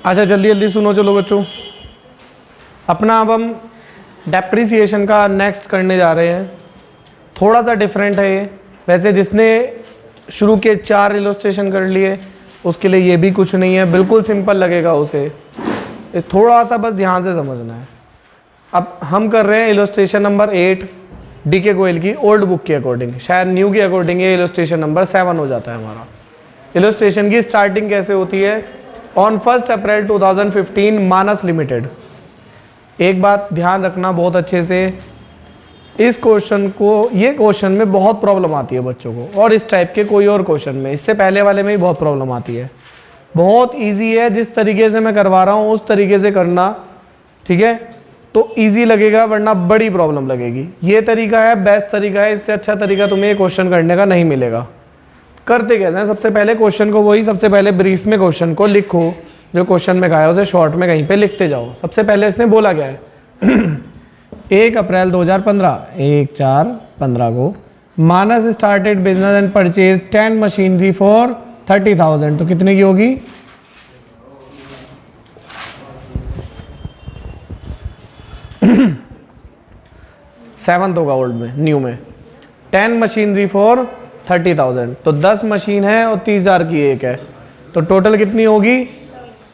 अच्छा जल्दी जल्दी सुनो चलो बच्चों, अपना अब हम डेप्रिसिएशन का नेक्स्ट करने जा रहे हैं। थोड़ा सा डिफरेंट है ये, वैसे जिसने शुरू के 4 इलस्ट्रेशन कर लिए उसके लिए ये भी कुछ नहीं है, बिल्कुल सिंपल लगेगा उसे, थोड़ा सा बस ध्यान से समझना है। अब हम कर रहे हैं इलस्ट्रेशन नंबर 8 DK गोयल की ओल्ड बुक के अकॉर्डिंग, शायद न्यू के अकॉर्डिंग ये इलस्ट्रेशन नंबर 7 हो जाता है हमारा। इलस्ट्रेशन की स्टार्टिंग कैसे होती है? On 1 April 2015 Manas limited. एक बात ध्यान रखना बहुत अच्छे से, इस क्वेश्चन को, ये क्वेश्चन में बहुत प्रॉब्लम आती है बच्चों को, और इस टाइप के कोई और क्वेश्चन में, इससे पहले वाले में ही बहुत प्रॉब्लम आती है। बहुत इजी है, जिस तरीके से मैं करवा रहा हूँ उस तरीके से करना, ठीक है, तो इजी लगेगा, वरना बड़ी प्रॉब्लम लगेगी। ये तरीका है बेस्ट तरीका है, इससे अच्छा तरीका तुम्हें ये क्वेश्चन करने का नहीं मिलेगा। करते कैसे हैं? सबसे पहले क्वेश्चन को, वही सबसे पहले ब्रीफ में क्वेश्चन को लिखो, जो क्वेश्चन में कहा है उसे शॉर्ट में कहीं पे लिखते जाओ। सबसे पहले इसने बोला क्या है 1 अप्रैल 2015, 1/4/15 को Manas started business and purchase 10 machinery for 30,000, तो कितने की होगी? सेवंथ होगा ओल्ड में, न्यू में 10 मशीनरी फॉर 30,000, तो 10 मशीन है और 30,000 की एक है, तो टोटल कितनी होगी?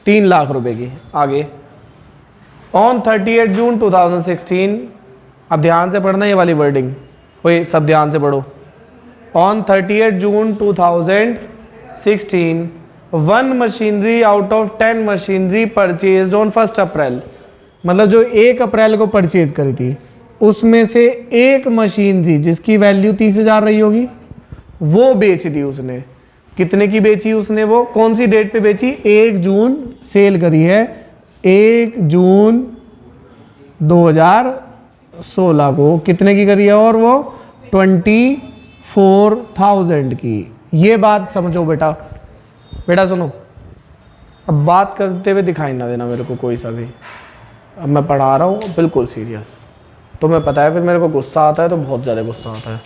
3 लाख रुपए की। आगे ऑन 38 जून 2016, अब ध्यान से पढ़ना ये वाली वर्डिंग, वही सब ध्यान से पढ़ो। On 38 June 2016 1 machinery out of 10 machinery purchase on 1 अप्रैल, मतलब जो 1 अप्रैल को परचेज करी थी उसमें से एक मशीनरी जिसकी वैल्यू 30,000 रही होगी वो बेच दी उसने। कितने की बेची उसने? वो कौन सी डेट पे बेची? 1 जून सेल करी है, 1 जून 2016 को कितने की करी है? और वो 24,000 की। ये बात समझो बेटा, बेटा सुनो, अब बात करते हुए दिखाई ना देना मेरे को कोई सा भी, अब मैं पढ़ा रहा हूँ बिल्कुल सीरियस, तुम्हें पता है फिर मेरे को गुस्सा आता है तो बहुत ज़्यादा गुस्सा आता है।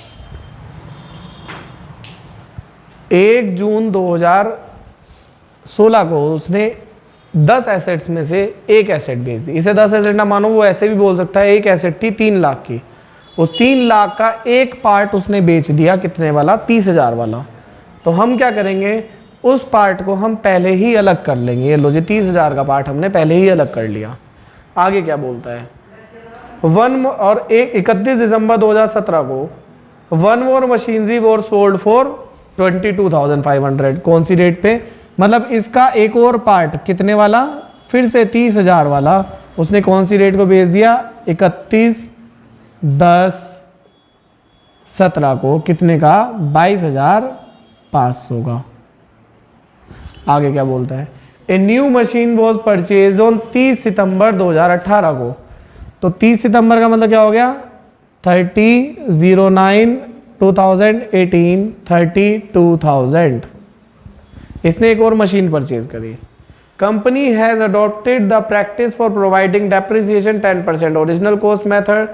1 जून 2016 को उसने 10 एसेट्स में से एक एसेट बेच दी। इसे 10 एसेट ना मानो, वो ऐसे भी बोल सकता है, एक एसेट थी 3 लाख की, उस 3 लाख का एक पार्ट उसने बेच दिया, कितने वाला? 30,000 वाला। तो हम क्या करेंगे, उस पार्ट को हम पहले ही अलग कर लेंगे। ये लो जी 30,000 का पार्ट हमने पहले ही अलग कर लिया। आगे क्या बोलता है? 31 दिसंबर 2017 को 1 more machinery war sold for 22,500, कौन सी डेट पे? मतलब इसका एक और पार्ट कितने वाला? फिर से 30,000 वाला उसने कौन सी डेट को बेच दिया? 31/10/17 को कितने का? 22,500 का। आगे क्या बोलता है? A new machine was purchase on 30 सितंबर 2018 को, तो 30 सितंबर का मतलब क्या हो गया? 30/09/2018 32,000। इसने एक और मशीन परचेज करी। Company has adopted the practice for providing depreciation 10% original cost method.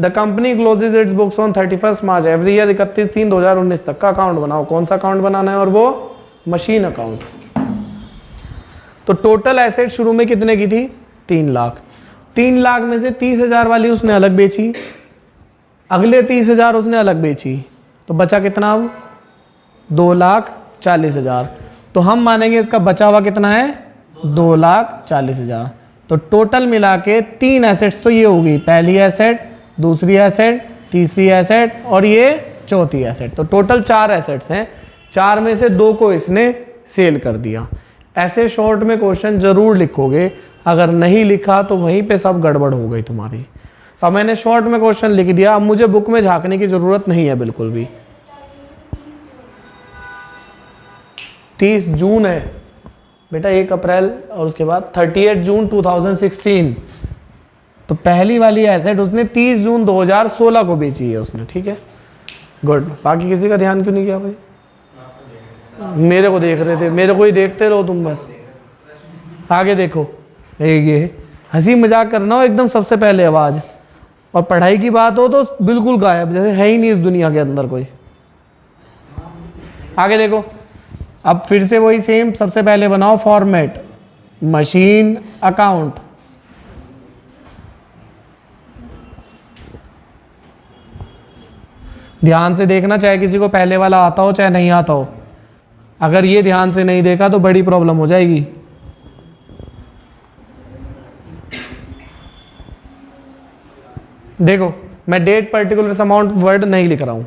The company closes its books on 31 March every year. 31/3/2019 तक का अकाउंट बनाओ। कौन सा अकाउंट बनाना है? और वो मशीन अकाउंट। तो टोटल एसेट शुरू में कितने की थी? 3 लाख। 3 लाख में से 30,000 वाली उसने अलग बेची, अगले 30,000 उसने अलग बेची, तो बचा कितना? अब 2,40,000। तो हम मानेंगे इसका बचा हुआ कितना है? 2,40,000। तो टोटल मिला के 3 एसेट्स तो ये होगी, पहली एसेट, दूसरी एसेट, तीसरी एसेट और ये चौथी एसेट। तो टोटल 4 एसेट्स हैं, 4 में से 2 को इसने सेल कर दिया। ऐसे शॉर्ट में क्वेश्चन जरूर लिखोगे, अगर नहीं लिखा तो वहीं पे सब गड़बड़ हो गई तुम्हारी। अब मैंने शॉर्ट में क्वेश्चन लिख दिया, अब मुझे बुक में झांकने की जरूरत नहीं है बिल्कुल भी। 30 जून है बेटा, 1 अप्रैल और उसके बाद 38 जून 2016। तो पहली वाली एसेट उसने 30 जून 2016 को बेची है उसने, ठीक है, गुड। बाकी किसी का ध्यान क्यों नहीं किया भाई? मेरे को देख रहे थे, मेरे को ही देखते रहो तुम बस। आगे देखो, ये हंसी मजाक करना हो एकदम सबसे पहले आवाज, और पढ़ाई की बात हो तो बिल्कुल गायब, जैसे है ही नहीं इस दुनिया के अंदर कोई। आगे देखो, अब फिर से वही सेम, सबसे पहले बनाओ फॉर्मेट, मशीन अकाउंट। ध्यान से देखना, चाहे किसी को पहले वाला आता हो चाहे नहीं आता हो। अगर ये ध्यान से नहीं देखा तो बड़ी प्रॉब्लम हो जाएगी। देखो मैं डेट पर्टिकुलर अमाउंट वर्ड नहीं लिख रहा हूं,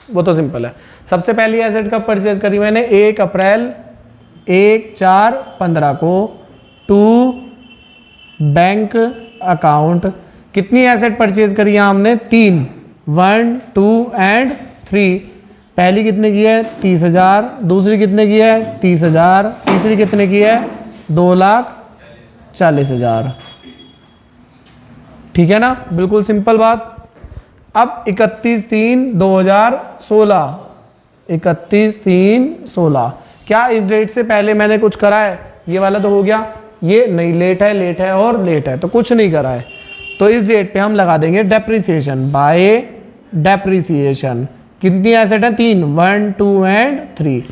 वो तो सिंपल है। सबसे पहली एसेट कब परचेज करी मैंने? 1 अप्रैल 1/4/15 को टू बैंक अकाउंट। कितनी एसेट परचेज करी है हमने? 3, 1, 2 एंड 3। पहली कितने की है? 30,000। दूसरी कितने की है? 30,000। तीसरी कितने की है? 2,40,000। ठीक है ना, बिल्कुल सिंपल बात। अब 31/3/2016, 31/3/16। क्या इस डेट से पहले मैंने कुछ करा है? ये वाला तो हो गया, ये नहीं, लेट है, लेट है और लेट है, तो कुछ नहीं करा है। तो इस डेट पे हम लगा देंगे डेप्रिसिएशन, बाय डेप्रिसिएशन। कितनी एसेट है? 3, 1, 2 एंड 3।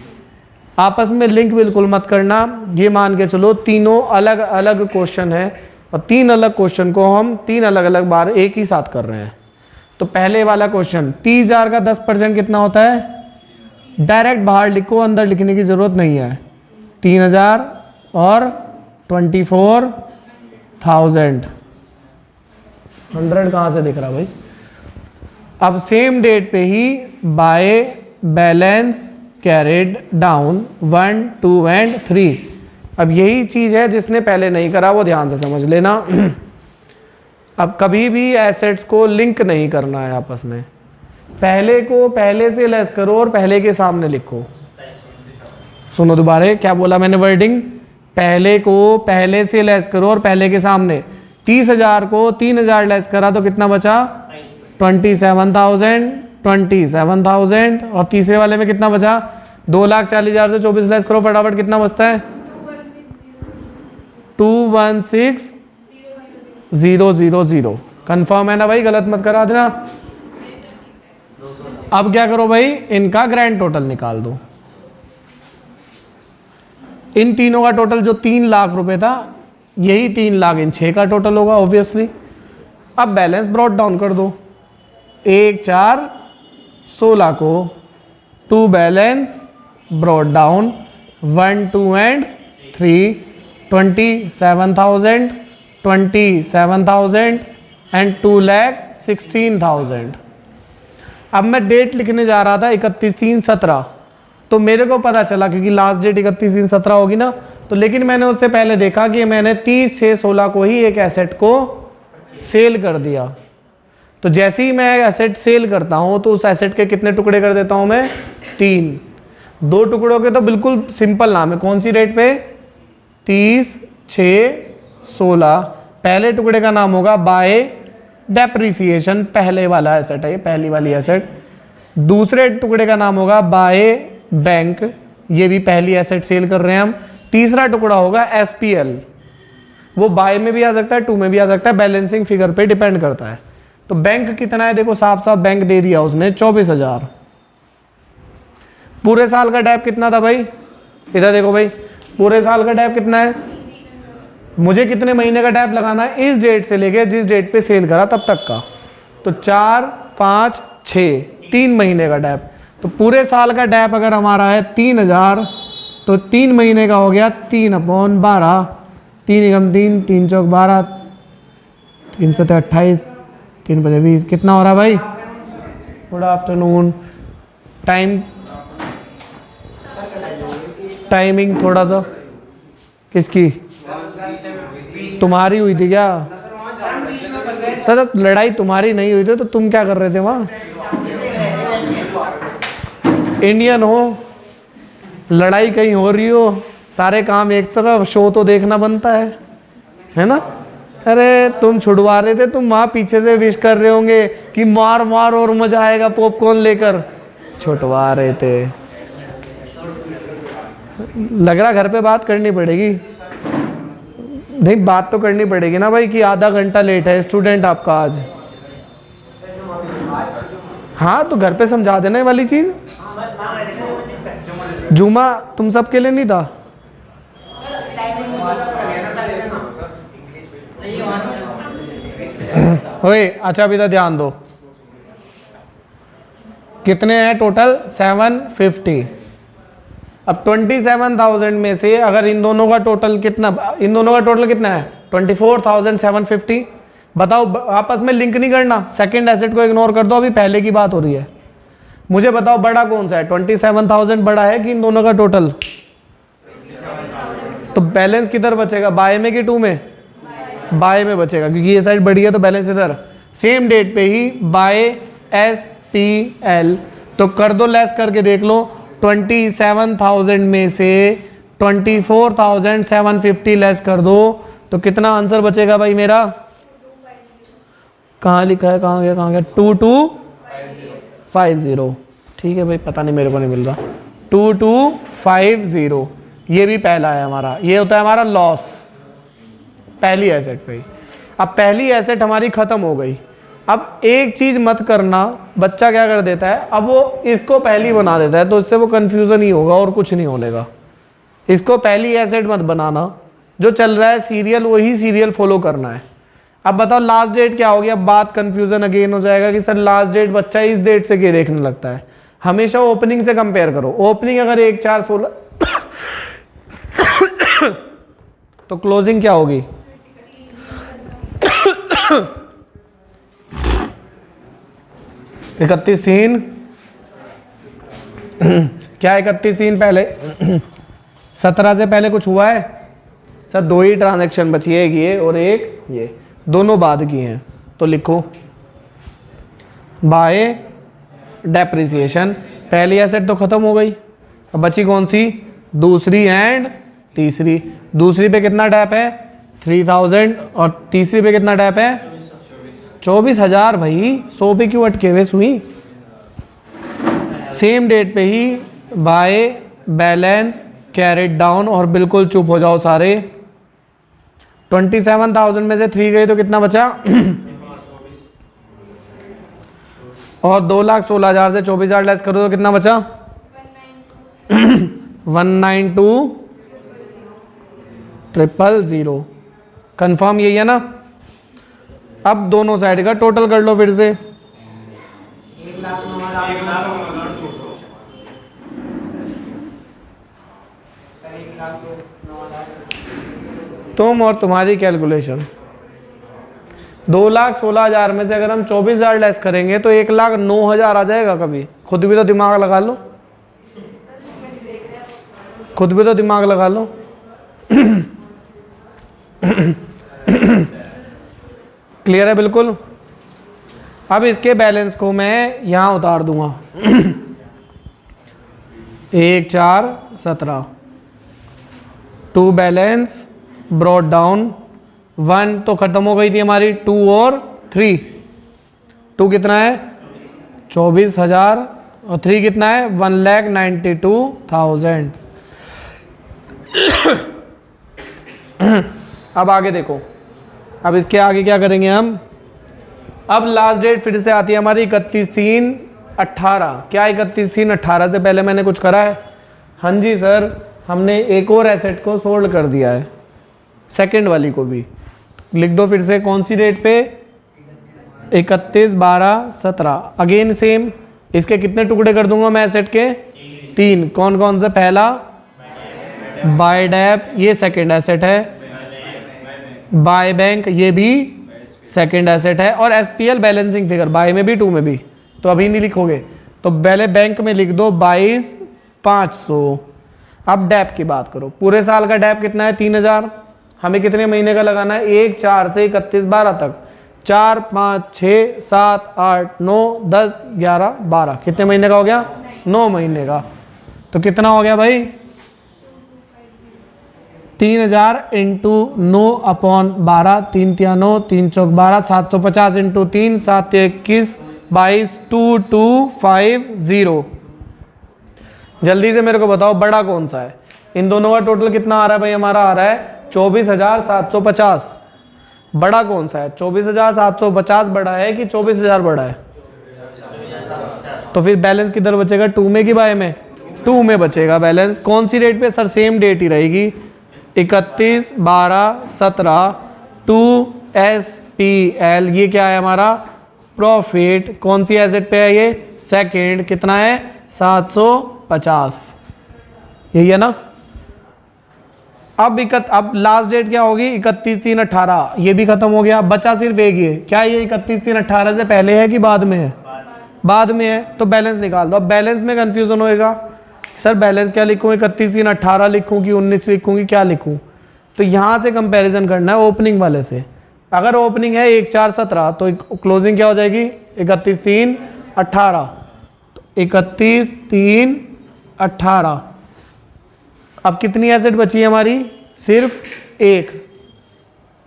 आपस में लिंक बिल्कुल मत करना, ये मान के चलो तीनों अलग अलग क्वेश्चन है और 3 अलग क्वेश्चन को हम 3 अलग अलग बार एक ही साथ कर रहे हैं। तो पहले वाला क्वेश्चन, 30,000 का 10% कितना होता है? डायरेक्ट बाहर लिखो, अंदर लिखने की जरूरत नहीं है। 3,000 और 24,000। 100 कहाँ से दिख रहा भाई? अब सेम डेट पे ही by balance carried down 1, 2 and 3। अब यही चीज़ है जिसने पहले नहीं करा वो ध्यान से समझ लेना। अब कभी भी एसेट्स को लिंक नहीं करना है आपस में। पहले को पहले से लेस करो और पहले के सामने लिखो। सुनो दोबारा, क्या बोला मैंने वर्डिंग? पहले को पहले से लेस करो और पहले के सामने। 30,000 को 3,000 लेस करा तो कितना बचा? 27,000, 27,000। और तीसरे वाले में कितना बचा? 2,40,000 से 24 लेस करो, फटाफट कितना बचता है? 216,000। कंफर्म है ना भाई? गलत मत करा देना। अब क्या करो भाई, इनका ग्रैंड टोटल निकाल दो। इन तीनों का टोटल जो 3 लाख रुपए था, यही 3 लाख इन 6 का टोटल होगा ऑब्वियसली। अब बैलेंस ब्रॉट डाउन कर दो। 1/4/16 को to balance brought down 1, 2 and 3। 27,000, 27,000 and 2,16,000। अब मैं डेट लिखने जा रहा था 31/3/17, तो मेरे को पता चला क्योंकि लास्ट डेट 31/3/17 होगी ना, तो लेकिन मैंने उससे पहले देखा कि मैंने 30/6/16 को ही एक एसेट को सेल कर दिया। तो जैसे ही मैं एसेट सेल करता हूँ तो उस एसेट के कितने टुकड़े कर देता हूँ मैं? 3। 2 टुकड़ों के तो बिल्कुल सिंपल नाम है। कौन सी डेट पे? 30/6/16। पहले टुकड़े का नाम होगा बाय डेप्रिसिएशन, पहले वाला एसेट है ये, पहली वाली एसेट। दूसरे टुकड़े का नाम होगा बाय बैंक, ये भी पहली एसेट सेल कर रहे हैं हम। तीसरा टुकड़ा होगा SPL, वो बाय में भी आ सकता है, टू में भी आ सकता है, बैलेंसिंग फिगर पे डिपेंड करता है। तो बैंक कितना है? देखो साफ साफ बैंक दे दिया उसने, 24,000। पूरे साल का डैप कितना था भाई? इधर देखो भाई, पूरे साल का डैप कितना है? मुझे कितने महीने का डैप लगाना है? इस डेट से लेके जिस डेट पे सेल करा तब तक का। तो 4, 5, 6, 3 महीने का डैप। तो पूरे साल का डैप अगर हमारा है 3,000, तो 3 महीने का हो गया 3/12। 3 एकम 3, 3 चौक 12, 3 7 28, 3 5 20। कितना हो रहा भाई? Good afternoon. टाइमिंग थोड़ा सा किसकी? तुम्हारी हुई थी क्या? सर लड़ाई तुम्हारी नहीं हुई थी तो तुम क्या कर रहे थे वहाँ? इंडियन हो, लड़ाई कहीं हो रही हो, सारे काम एक तरफ, शो तो देखना बनता है ना? अरे तुम छुड़वा रहे थे, तुम वहाँ पीछे से विश कर रहे होंगे कि मार मार और मजा आएगा पॉपकॉर्न लेकर, छुड़वा रहे थे। लग रहा घर पे बात करनी पड़ेगी। नहीं, बात तो करनी पड़ेगी ना भाई कि आधा घंटा लेट है स्टूडेंट आपका आज। हाँ तो घर पे समझा देना ये वाली चीज़। जुमा तुम सबके लिए नहीं था? ओए अच्छा अभी तो ध्यान दो, कितने हैं टोटल 750। अब 27,000 में से अगर इन दोनों का टोटल कितना है 24,750। बताओ, आपस में लिंक नहीं करना, सेकंड एसेट को इग्नोर कर दो, अभी पहले की बात हो रही है। मुझे बताओ बड़ा कौन सा है, 27,000 बड़ा है कि इन दोनों का टोटल? तो बैलेंस किधर बचेगा, बाय में कि टू में? बाय में बचेगा, क्योंकि ये साइड बढ़ी है तो बैलेंस इधर। सेम डेट पे ही बाय SPL, तो कर दो लेस करके देख लो, 27,000 में से 24,750 लेस कर दो तो कितना आंसर बचेगा भाई मेरा? कहाँ लिखा है, कहाँ गया 2250। ठीक है भाई, पता नहीं मेरे को नहीं मिल रहा। 2250, ये भी पहला है हमारा, ये होता है हमारा लॉस पहली एसेट पे। अब पहली एसेट हमारी खत्म हो गई। अब एक चीज मत करना, बच्चा क्या कर देता है, अब वो इसको पहली बना देता है, तो इससे वो कंफ्यूजन ही होगा और कुछ नहीं होनेगा। इसको पहली एसेट मत बनाना, जो चल रहा है सीरियल वही सीरियल फॉलो करना है। अब बताओ लास्ट डेट क्या होगी, अब बात कंफ्यूजन अगेन हो जाएगा कि सर लास्ट डेट बच्चा इस डेट से क्या देखने लगता है। हमेशा ओपनिंग से कंपेयर करो। ओपनिंग अगर 1/4/16 तो क्लोजिंग क्या होगी 31/3। क्या 31/3 पहले 17 से पहले कुछ हुआ है सर? 2 ही ट्रांजैक्शन बची है, एक ये और एक ये, दोनों बाद की हैं। तो लिखो बाय डेप्रिसिएशन, पहली एसेट तो खत्म हो गई, अब बची कौन सी? दूसरी एंड तीसरी। दूसरी पे कितना डैप है 3000 और तीसरी पे कितना डैप है 24,000। भाई 100 पे क्यों अटके हुए सुई? सेम डेट पे ही बाय बैलेंस कैरेट डाउन, और बिल्कुल चुप हो जाओ सारे। 27,000 में से 3 गई तो कितना बचा और 2,16,000 से 24,000 लेस करो तो कितना बचा 192,000। कंफर्म यही है ना? अब दोनों साइड का टोटल कर लो फिर से। तुम और तुम्हारी कैलकुलेशन। 2,16,000 में से अगर हम 24,000 लेस करेंगे तो 1,09,000 आ जाएगा। कभी खुद भी तो दिमाग लगा लो, खुद भी तो दिमाग लगा लो। क्लियर है बिल्कुल? अब इसके बैलेंस को मैं यहां उतार दूंगा 1,4,17। 2 बैलेंस ब्रॉट डाउन, 1 तो खत्म हो गई थी हमारी, 2 और 3। 2 कितना है 24,000 और 3 कितना है 1,92,000। अब आगे देखो, अब इसके आगे क्या करेंगे हम? अब लास्ट डेट फिर से आती है हमारी 31/3/18। क्या 31/3/18 से पहले मैंने कुछ करा है? हाँ जी सर, हमने एक और एसेट को सोल्ड कर दिया है, सेकंड वाली को भी। लिख दो फिर से, कौन सी डेट पे 31/12/17। अगेन सेम, इसके कितने टुकड़े कर दूंगा मैं एसेट के? 3। कौन कौन से? पहला बाय डैप, ये सेकंड एसेट है। बाय बैंक, ये भी सेकंड एसेट है। और SPL बैलेंसिंग फिगर, बाय में भी 2 में भी। तो अभी नहीं लिखोगे तो पहले बैंक में लिख दो 22,500। अब डैप की बात करो, पूरे साल का डैप कितना है 3,000। हमें कितने महीने का लगाना है? 1/4 से 31/12 तक। 4, 5, 6, 7, 8, 9, 10, 11, 12, कितने महीने का हो गया? 9 महीने का। तो कितना हो गया भाई 3,000 इंटू 9/12, 3 × 9, 3 × 12, 750 इंटू 3, 7 × 21, 22, 2250। जल्दी से मेरे को बताओ बड़ा कौन सा है? इन दोनों का टोटल कितना आ रहा है भाई? हमारा आ रहा है 24,750। बड़ा कौन सा है? 24,750 बड़ा है कि 24,000 बड़ा है? तो फिर बैलेंस किधर बचेगा, 2 में कि बाय में? 2 में बचेगा बैलेंस। कौन सी डेट पे? सर सेम डेट ही रहेगी, 31/12/17 2 PL, ये क्या है हमारा प्रॉफिट। कौन सी एसेट पे है ये, सेकंड, कितना है 750, यही है ना। अब लास्ट डेट क्या होगी 31/3/18, ये भी खत्म हो गया, बचा सिर्फ एक ये, क्या ये 31/3/18 से पहले है कि बाद में है, बाद में है, तो बैलेंस निकाल दो। अब बैलेंस में कंफ्यूजन होएगा, सर बैलेंस क्या लिखूँ, 31/3/18 लिखूँ कि 19 लिखूँ कि क्या लिखूँ, तो यहाँ से कंपैरिजन करना है ओपनिंग वाले से। अगर ओपनिंग है 1/4/17 तो क्लोजिंग क्या हो जाएगी 31/3/18, तो 31/3/18। अब कितनी एसेट बची है हमारी, सिर्फ एक,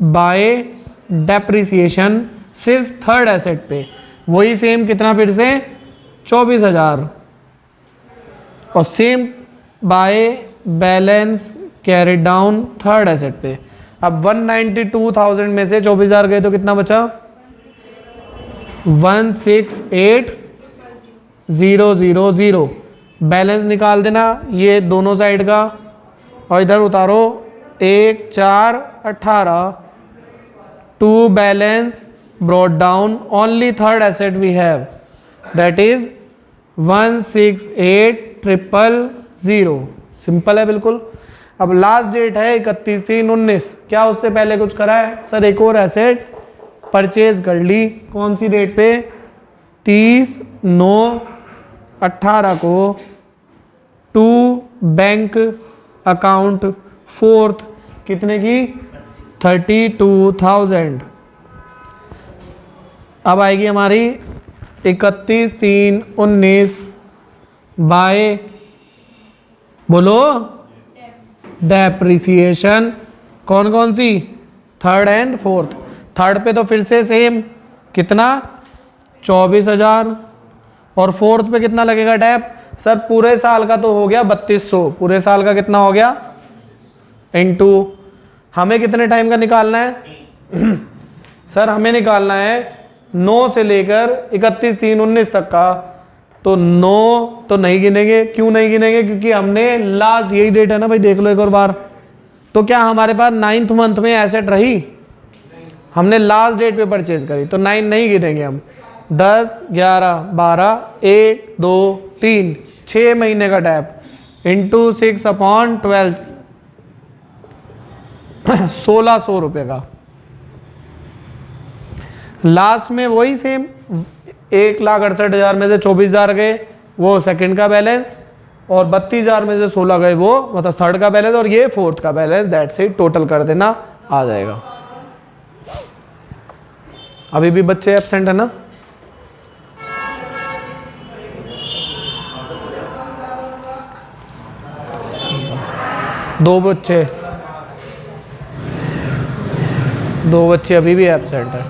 बाय डेप्रिसिएशन सिर्फ थर्ड एसेट पे, वही सेम कितना फिर से 24,000, और same bye balance carried down third asset पे। अब 192,000 में से 24,000 गए तो कितना बचा 168,000। बैलेंस निकाल देना ये दोनों साइड का, और इधर उतारो 1/4/18 to balance brought down only third asset we have, that is 168,000। Simple है बिल्कुल। अब लास्ट डेट है 31/3/19, क्या उससे पहले कुछ करा है, सर एक और एसेट परचेज कर ली, कौन सी डेट पे 30/9/18 को टू बैंक अकाउंट फोर्थ, कितने की 32,000। अब आएगी हमारी 31/3/19 बाय, बोलो डेप्रिसिएशन, कौन कौन सी, थर्ड एंड फोर्थ। थर्ड पे तो फिर से सेम, कितना 24,000, और फोर्थ पे कितना लगेगा डेप, सर पूरे साल का तो हो गया 3200, पूरे साल का कितना हो गया इनटू, हमें कितने टाइम का निकालना है सर हमें निकालना है 9 से लेकर 31/3/19 तक का, तो 9 तो नहीं गिनेंगे, क्यों नहीं गिनेंगे, क्योंकि हमने लास्ट, यही डेट है ना भाई, देख लो एक और बार, तो क्या हमारे पास 9th मंथ में एसेट रही, हमने लास्ट डेट पे परचेज करी, तो 9 नहीं गिनेंगे हम। 10, 11, 12, 1, 2, 3, 6 महीने का डैप इंटू 6/12 1600 रुपये का। लास्ट में वही सेम 1,68,000 में से 24,000 गए वो सेकंड का बैलेंस, और 32,000 में से 16 गए वो मतलब थर्ड का बैलेंस, और ये फोर्थ का बैलेंस, दैट्स इट, टोटल कर देना आ जाएगा। अभी भी बच्चे एब्सेंट है ना, दो बच्चे अभी भी एब्सेंट है।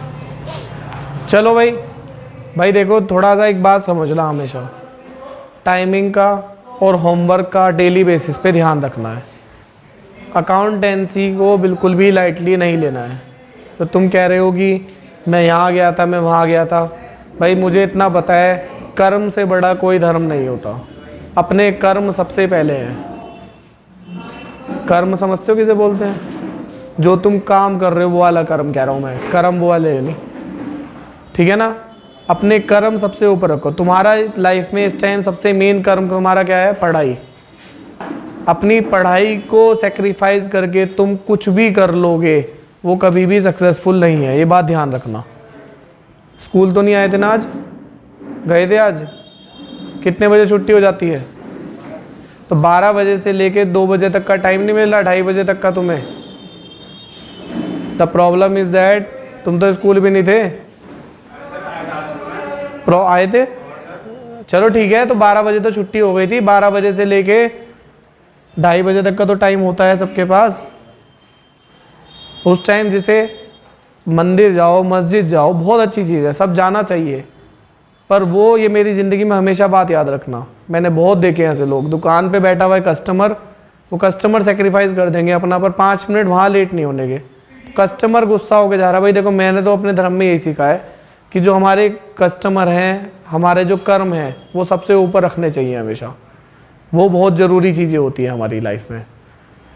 चलो भाई देखो थोड़ा सा एक बात समझना, हमेशा टाइमिंग का और होमवर्क का डेली बेसिस पे ध्यान रखना है। अकाउंटेंसी को बिल्कुल भी लाइटली नहीं लेना है। तो तुम कह रहे हो कि मैं यहाँ गया था, मैं वहाँ गया था, भाई मुझे इतना पता है कर्म से बड़ा कोई धर्म नहीं होता, अपने कर्म सबसे पहले हैं। कर्म समझते हो किसे बोलते हैं, जो तुम काम कर रहे हो वो वाला कर्म कह रहा हूँ मैं, कर्म वो वाले नहीं, ठीक है ना। अपने कर्म सबसे ऊपर रखो। तुम्हारा लाइफ में इस टाइम सबसे मेन कर्म तुम्हारा क्या है, पढ़ाई। अपनी पढ़ाई को सेक्रीफाइस करके तुम कुछ भी कर लोगे वो कभी भी सक्सेसफुल नहीं है, ये बात ध्यान रखना। स्कूल तो नहीं आए थे ना आज, गए थे आज, कितने बजे छुट्टी हो जाती है, तो 12 बजे से लेके 2 बजे तक का टाइम नहीं मिल रहा, 2:30 बजे तक का तुम्हें। द प्रॉब्लम इज दैट तुम तो स्कूल भी नहीं थे, आए थे, चलो ठीक है, तो 12 बजे तो छुट्टी हो गई थी, 12 बजे से लेके 2:30 बजे तक का तो टाइम होता है सबके पास। उस टाइम जिसे मंदिर जाओ, मस्जिद जाओ, बहुत अच्छी चीज़ है, सब जाना चाहिए, पर वो ये मेरी ज़िंदगी में हमेशा बात याद रखना, मैंने बहुत देखे ऐसे लोग, दुकान पे बैठा हुआ है कस्टमर, वो कस्टमर सेक्रीफाइस कर देंगे अपना, पर 5 मिनट वहाँ लेट नहीं होने के, कस्टमर गुस्सा होकर जा रहा। भाई देखो मैंने तो अपने धर्म में यही सीखा है कि जो हमारे कस्टमर हैं, हमारे जो कर्म हैं, वो सबसे ऊपर रखने चाहिए हमेशा, वो बहुत ज़रूरी चीज़ें होती हैं हमारी लाइफ में।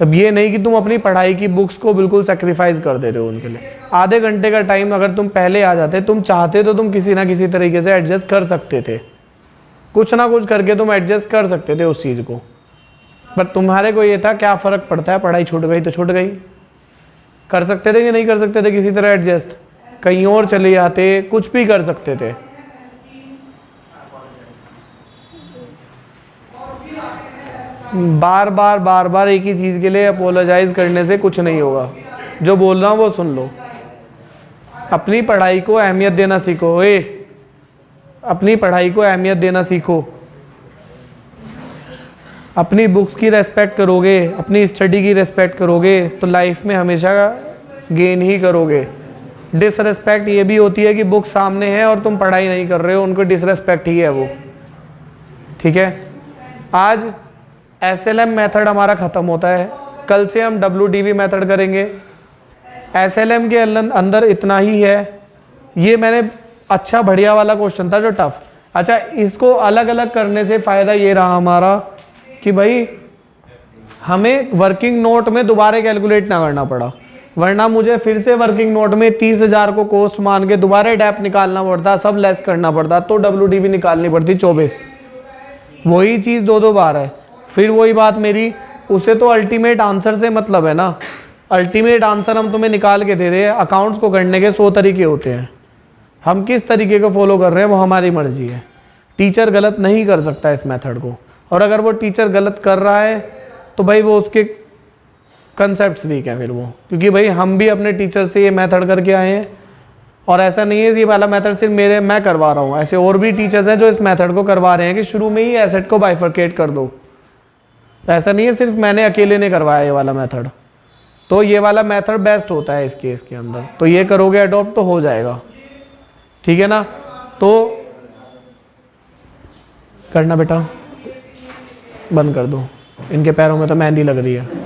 अब ये नहीं कि तुम अपनी पढ़ाई की बुक्स को बिल्कुल सेक्रीफाइस कर दे रहे हो उनके लिए। आधे घंटे का टाइम अगर तुम पहले आ जाते, तुम चाहते तो तुम किसी ना किसी तरीके से एडजस्ट कर सकते थे, कुछ ना कुछ करके तुम एडजस्ट कर सकते थे उस चीज़ को। पर तुम्हारे को ये था क्या फ़र्क पड़ता है, पढ़ाई छूट गई तो छूट गई। कर सकते थे कि नहीं कर सकते थे किसी तरह एडजस्ट, कहीं और चले जाते, कुछ भी कर सकते थे। बार बार एक ही चीज़ के लिए अपोलोजाइज करने से कुछ नहीं होगा। जो बोल रहा हूँ वो सुन लो। अपनी पढ़ाई को अहमियत देना सीखो। अपनी पढ़ाई को अहमियत देना सीखो। अपनी बुक्स की रेस्पेक्ट करोगे, अपनी स्टडी की रेस्पेक्ट करोगे तो लाइफ में हमेशा गेन ही करोगे। डिसरेस्पेक्ट ये भी होती है कि बुक सामने है और तुम पढ़ाई नहीं कर रहे हो, उनको डिसरेस्पेक्ट ही है वो। ठीक है, आज SLM मेथड हमारा ख़त्म होता है, कल से हम WDV मेथड करेंगे। SLM के अंदर इतना ही है। ये मैंने अच्छा बढ़िया वाला क्वेश्चन था जो टफ। अच्छा, इसको अलग अलग करने से फ़ायदा ये रहा हमारा कि भाई हमें वर्किंग नोट में दोबारा कैलकुलेट ना करना पड़ा, वरना मुझे फिर से वर्किंग नोट में 30,000 को कॉस्ट मान के दोबारा डैप निकालना पड़ता, सब लेस करना पड़ता, तो WDV निकालनी पड़ती 24। वही चीज़ 2-2 बार है। फिर वही बात मेरी, उसे तो अल्टीमेट आंसर से मतलब है ना। अल्टीमेट आंसर हम तुम्हें निकाल के दे रहे हैं। अकाउंट्स को करने के 100 तरीके होते हैं, हम किस तरीके को फॉलो कर रहे हैं वो हमारी मर्जी है। टीचर गलत नहीं कर सकता इस मेथड को, और अगर वो टीचर गलत कर रहा है तो भाई वो उसके कंसेप्ट्स वीक हैं फिर वो, क्योंकि भाई हम भी अपने टीचर से ये मेथड करके आए हैं। और ऐसा नहीं है ये वाला मेथड सिर्फ मैं करवा रहा हूँ, ऐसे और भी टीचर्स हैं जो इस मेथड को करवा रहे हैं कि शुरू में ही एसेट को बाइफरकेट कर दो। ऐसा नहीं है सिर्फ मैंने अकेले ने करवाया ये वाला मेथड। तो ये वाला मेथड बेस्ट होता है इस केस के अंदर, तो ये करोगे अडॉप्ट तो हो जाएगा। ठीक है ना, तो करना बेटा, बंद कर दो, इनके पैरों में तो मेहंदी लग रही है।